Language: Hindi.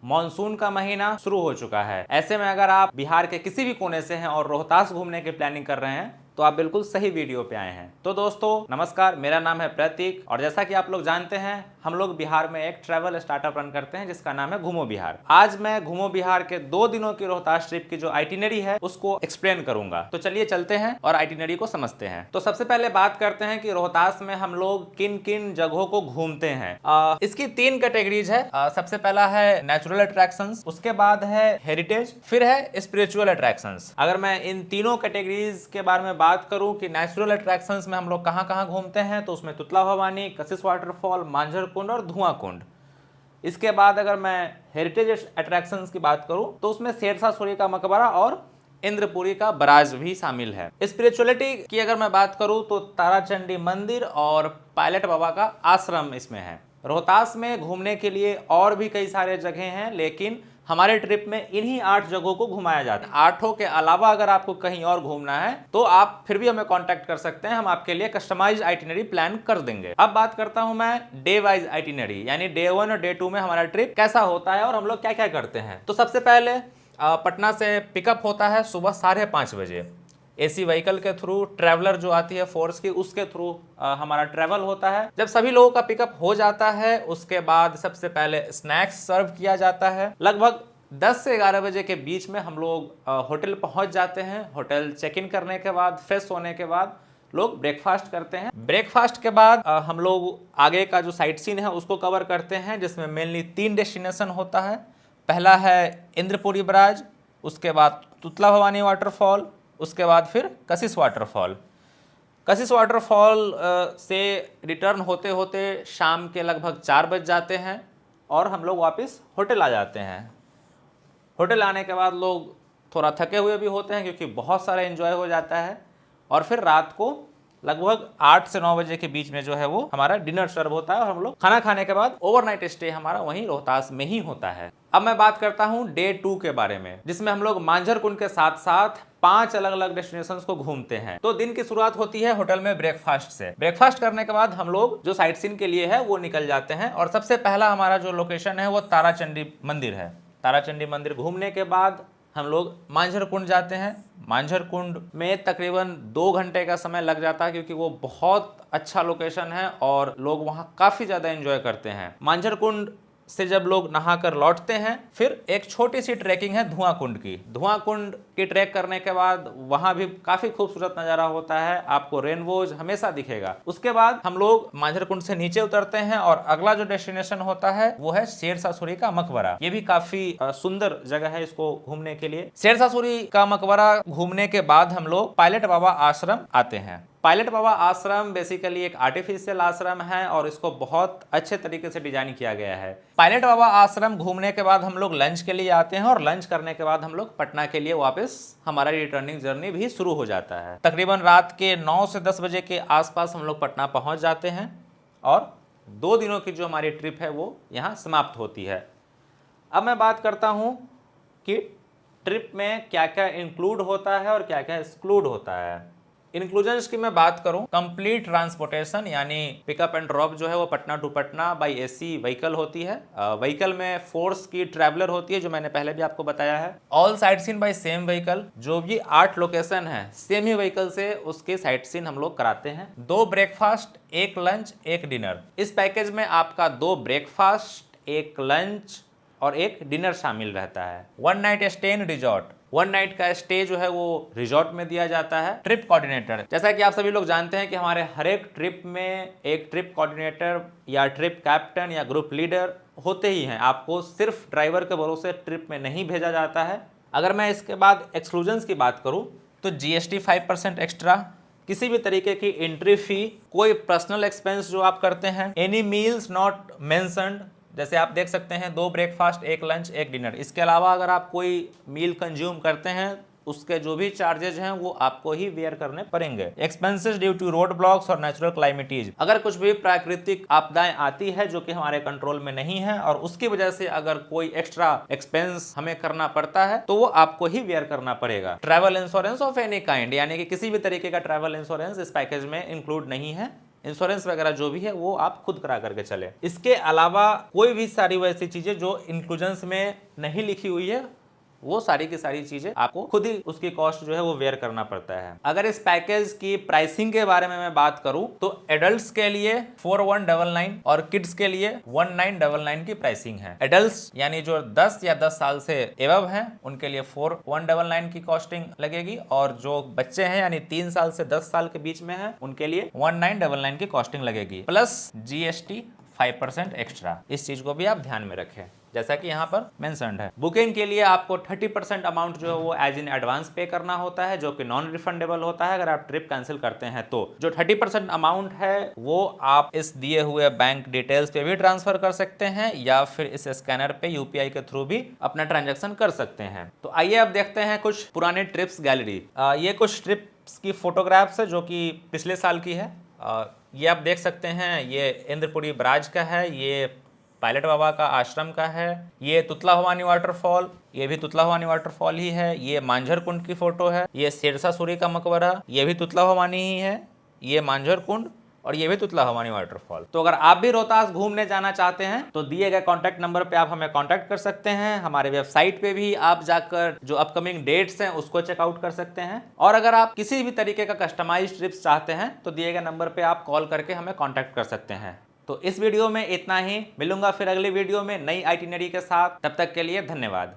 मॉनसून का महीना शुरू हो चुका है। ऐसे में अगर आप बिहार के किसी भी कोने से हैं और रोहतास घूमने की प्लानिंग कर रहे हैं तो आप बिल्कुल सही वीडियो पे आए हैं। तो दोस्तों नमस्कार, मेरा नाम है प्रतीक और जैसा कि आप लोग जानते हैं हम लोग बिहार में एक ट्रैवल स्टार्टअप रन करते हैं जिसका नाम है घूमो बिहार। आज मैं घूमो बिहार के 2 दिनों की रोहतास ट्रिप की जो आइटिनरी है उसको एक्सप्लेन करूंगा। तो चलिए चलते हैं और आइटिनरी को समझते हैं। तो सबसे पहले बात करते हैं कि रोहतास में हम लोग किन किन जगहों को घूमते हैं। इसकी 3 कैटेगरीज है। सबसे पहला है नेचुरल अट्रैक्शंस, उसके बाद है हेरिटेज, फिर है स्पिरिचुअल अट्रैक्शंस। अगर मैं इन तीनों कैटेगरीज के बारे में बात करूं कि नेचुरल अट्रैक्शंस में हम लोग कहां-कहां घूमते हैं तो उसमें तुतला भवानी, कशिश वाटरफॉल, मांझर कुंड और धुआं कुंड। इसके बाद अगर मैं हेरिटेज अट्रैक्शंस की बात करूं तो उसमें शेरशाह सूरी का मकबरा और इंद्रपुरी का बराज भी शामिल है। स्पिरिचुअलिटी की अगर मैं बात करूं तो ताराचंडी मंदिर और पायलट बाबा का आश्रम इसमें है। रोहतास में घूमने के लिए और भी कई सारे जगह हैं, लेकिन हमारे ट्रिप में इन्हीं 8 जगहों को घुमाया जाता है। 8 के अलावा अगर आपको कहीं और घूमना है तो आप फिर भी हमें कांटेक्ट कर सकते हैं, हम आपके लिए कस्टमाइज्ड आइटिनरी प्लान कर देंगे। अब बात करता हूं मैं डे वाइज आइटिनरी, यानी डे 1 और डे 2 में हमारा ट्रिप कैसा होता है और हम लोग क्या क्या करते हैं। तो सबसे पहले पटना से पिकअप होता है सुबह 5:30 बजे। एसी व्हीकल के थ्रू, ट्रैवलर जो आती है फोर्स की, उसके थ्रू हमारा ट्रैवल होता है। जब सभी लोगों का पिकअप हो जाता है उसके बाद सबसे पहले स्नैक्स सर्व किया जाता है। लगभग 10 से 11 बजे के बीच में हम लोग होटल पहुंच जाते हैं। होटल चेक इन करने के बाद, फ्रेश होने के बाद लोग ब्रेकफास्ट करते हैं। ब्रेकफास्ट के बाद हम लोग आगे का जो साइट सीन है उसको कवर करते हैं, जिसमें मेनली 3 डेस्टिनेशन होता है। पहला है इंद्रपुरी बराज, उसके बाद तुतला भवानी वाटरफॉल, उसके बाद फिर कशिश वाटरफॉल। कशिश वाटरफॉल से रिटर्न होते होते शाम के लगभग 4 बज जाते हैं और हम लोग वापस होटल आ जाते हैं। होटल आने के बाद लोग थोड़ा थके हुए भी होते हैं क्योंकि बहुत सारा एंजॉय हो जाता है और फिर रात को लगभग 8 से 9 बजे के बीच में जो है वो हमारा डिनर सर्व होता है और हम लोग खाना खाने के बाद ओवरनाइट स्टे हमारा वहीं रोहतास में ही होता है। अब मैं बात करता हूं डे 2 के बारे में, जिसमें हम लोग मांझर कुंड के साथ साथ 5 अलग अलग डेस्टिनेशंस को घूमते हैं। तो दिन की शुरुआत होती है होटल में ब्रेकफास्ट से। ब्रेकफास्ट करने के बाद हम लोग जो साइट सीन के लिए है वो निकल जाते हैं और सबसे पहला हमारा जो लोकेशन है वो ताराचंडी मंदिर है। ताराचंडी मंदिर घूमने के बाद हम लोग मांझर कुंड जाते हैं। मांझर कुंड में तकरीबन 2 घंटे का समय लग जाता है क्योंकि वो बहुत अच्छा लोकेशन है और लोग वहाँ काफ़ी ज़्यादा एंजॉय करते हैं। मांझर कुंड से जब लोग नहाकर लौटते हैं फिर एक छोटी सी ट्रैकिंग है धुआं कुंड की। धुआं कुंड की ट्रैक करने के बाद वहाँ भी काफ़ी खूबसूरत नज़ारा होता है, आपको रेनबोज हमेशा दिखेगा। उसके बाद हम लोग मांझर कुंड से नीचे उतरते हैं और अगला जो डेस्टिनेशन होता है वो है शेरशाह सूरी का मकबरा। ये भी काफ़ी सुंदर जगह है इसको घूमने के लिए। शेरशाह सूरी का मकबरा घूमने के बाद हम लोग पायलट बाबा आश्रम आते हैं। पायलट बाबा आश्रम बेसिकली एक आर्टिफिशियल आश्रम है और इसको बहुत अच्छे तरीके से डिजाइन किया गया है। पायलट बाबा आश्रम घूमने के बाद हम लोग लंच के लिए आते हैं और लंच करने के बाद हम लोग पटना के लिए वापस हमारा रिटर्निंग जर्नी भी शुरू हो जाता है। तकरीबन रात के 9 से 10 बजे के आसपास हम लोग पटना पहुंच जाते हैं और 2 दिनों की जो हमारी ट्रिप है वो यहाँ समाप्त होती है। अब मैं बात करता हूँ कि ट्रिप में क्या क्या इंक्लूड होता है और क्या क्या एक्सक्लूड होता है। इंक्लूजन्स की मैं बात करूं, कंप्लीट ट्रांसपोर्टेशन यानी पिकअप एंड ड्रॉप जो है वो Patna to Patna by AC vehicle होती है। व्हीकल में फोर्स की ट्रैवलर होती है जो मैंने पहले भी आपको बताया है। All sightseeing by same vehicle, जो भी 8 लोकेशन है सेम ही व्हीकल से उसके साइट सीन हम लोग कराते हैं। 2 ब्रेकफास्ट, 1 लंच, 1 डिनर। इस पैकेज में आपका 2 ब्रेकफास्ट, 1 लंच और 1 डिनर शामिल रहता है। 1 night stay in resort, 1 night का स्टे जो है वो रिजॉर्ट में दिया जाता है। ट्रिप कोऑर्डिनेटर, जैसा कि आप सभी लोग जानते हैं कि हमारे हर एक ट्रिप में एक ट्रिप कोऑर्डिनेटर या ट्रिप कैप्टन या ग्रुप लीडर होते ही हैं। आपको सिर्फ ड्राइवर के भरोसे ट्रिप में नहीं भेजा जाता है। अगर मैं इसके बाद एक्सक्लूजन्स की बात करूं तो जीएसटी 5% एक्स्ट्रा, किसी भी तरीके की एंट्री फी, कोई पर्सनल एक्सपेंस जो आप करते हैं, एनी मील्स नॉट मेंशन्ड, जैसे आप देख सकते हैं 2 ब्रेकफास्ट, 1 लंच, 1 डिनर। इसके अलावा अगर आप कोई मील कंज्यूम करते हैं उसके जो भी चार्जेज हैं वो आपको ही बेयर करने पड़ेंगे। Expenses due to road blocks और नेचुरल क्लाइमेटीज, अगर कुछ भी प्राकृतिक आपदाएं आती है जो कि हमारे कंट्रोल में नहीं है और उसकी वजह से अगर कोई एक्स्ट्रा एक्सपेंस हमें करना पड़ता है तो वो आपको ही बेयर करना पड़ेगा। Travel insurance of any kind, यानी कि किसी भी तरीके का ट्रैवल इंश्योरेंस इस पैकेज में इंक्लूड नहीं है। इंश्योरेंस वगैरह जो भी है वो आप खुद करा करके चले। इसके अलावा कोई भी सारी वैसी चीजें जो इंक्लूजन्स में नहीं लिखी हुई है, वो सारी की सारी चीजें आपको खुद ही उसकी कॉस्ट जो है वो वेयर करना पड़ता है। अगर इस पैकेज की प्राइसिंग के बारे में मैं बात करूं तो एडल्ट्स के लिए 4199 और किड्स के लिए 1999 की प्राइसिंग है। एडल्ट्स यानी जो 10 या 10 साल से एबव हैं उनके लिए 4199 की कॉस्टिंग लगेगी, और जो बच्चे हैं यानी 3 साल से 10 साल के बीच में हैं उनके लिए 1999 की कॉस्टिंग लगेगी, प्लस GST 5% एक्स्ट्रा। इस चीज को भी आप ध्यान में रखें जैसा कि यहाँ पर मेंशन्ड है। बुकिंग के लिए आपको 30% अमाउंट जो है वो एज इन एडवांस पे करना होता है, जो कि नॉन रिफंडेबल होता है अगर आप ट्रिप कैंसिल करते हैं तो। जो 30% अमाउंट है वो आप इस दिए हुए बैंक डिटेल्स पे भी ट्रांसफर कर सकते हैं, या फिर इस स्कैनर पे UPI के थ्रू भी अपना ट्रांजेक्शन कर सकते हैं। तो आइए अब देखते हैं कुछ पुराने ट्रिप्स गैलरी। ये कुछ ट्रिप्स की फोटोग्राफ्स है जो कि पिछले साल की है। ये आप देख सकते हैं, ये इंद्रपुरी बराज का है, ये पायलट बाबा का आश्रम का है, ये तुतला भवानी वाटरफॉल, ये भी तुतला भवानी वाटरफॉल ही है, ये मांझर कुंड की फोटो है, ये शेरशाह सूरी का मकबरा, ये भी तुतला भवानी ही है, ये मांझर कुंड, और ये भी तुतला भवानी वाटरफॉल। तो अगर आप भी रोहतास घूमने जाना चाहते हैं तो दिए गए कॉन्टैक्ट नंबर पे आप हमें कॉन्टैक्ट कर सकते हैं। हमारे वेबसाइट पे भी आप जाकर जो अपकमिंग डेट्स हैं उसको चेकआउट कर सकते हैं, और अगर आप किसी भी तरीके का कस्टमाइज्ड ट्रिप्स चाहते हैं तो दिए गए नंबर पे आप कॉल करके हमें कॉन्टैक्ट कर सकते हैं। तो इस वीडियो में इतना ही, मिलूंगा फिर अगली वीडियो में नई आइटिनरी के साथ। तब तक के लिए धन्यवाद।